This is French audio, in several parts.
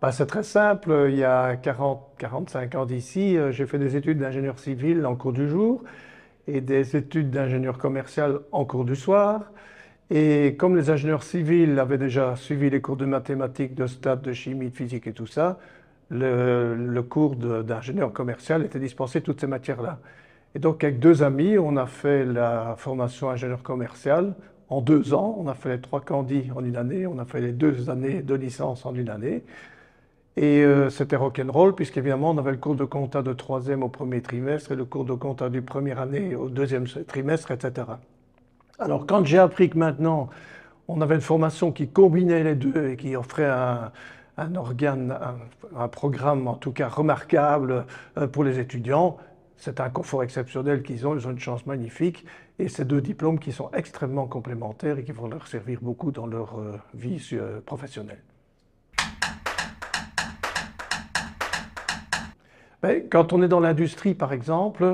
Bah, c'est très simple. Il y a 45 ans d'ici, j'ai fait des études d'ingénieur civil en cours du jour et des études d'ingénieur commercial en cours du soir. Et comme les ingénieurs civils avaient déjà suivi les cours de mathématiques, de stats, de chimie, de physique et tout ça, le cours d'ingénieur commercial était dispensé toutes ces matières-là. Et donc, avec deux amis, on a fait la formation ingénieur commercial en 2 ans. On a fait les trois candidats en une année, on a fait les 2 années de licence en une année. Et c'était rock'n'roll, puisqu'évidemment, on avait le cours de compta de troisième au premier trimestre et le cours de compta du première année au deuxième trimestre, etc. Alors, quand j'ai appris que maintenant, on avait une formation qui combinait les deux et qui offrait un organe, un programme en tout cas remarquable pour les étudiants, c'est un confort exceptionnel ils ont une chance magnifique et ces deux diplômes qui sont extrêmement complémentaires et qui vont leur servir beaucoup dans leur vie professionnelle. Ben, quand on est dans l'industrie, par exemple,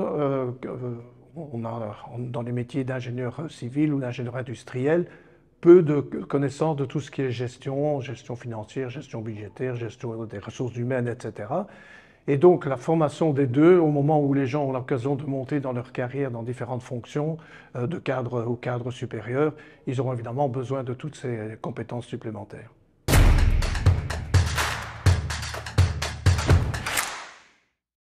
dans les métiers d'ingénieur civil ou d'ingénieur industriel, peu de connaissances de tout ce qui est gestion, gestion financière, gestion budgétaire, gestion des ressources humaines, etc. Et donc la formation des deux, au moment où les gens ont l'occasion de monter dans leur carrière dans différentes fonctions, de cadre au cadre supérieur, ils auront évidemment besoin de toutes ces compétences supplémentaires.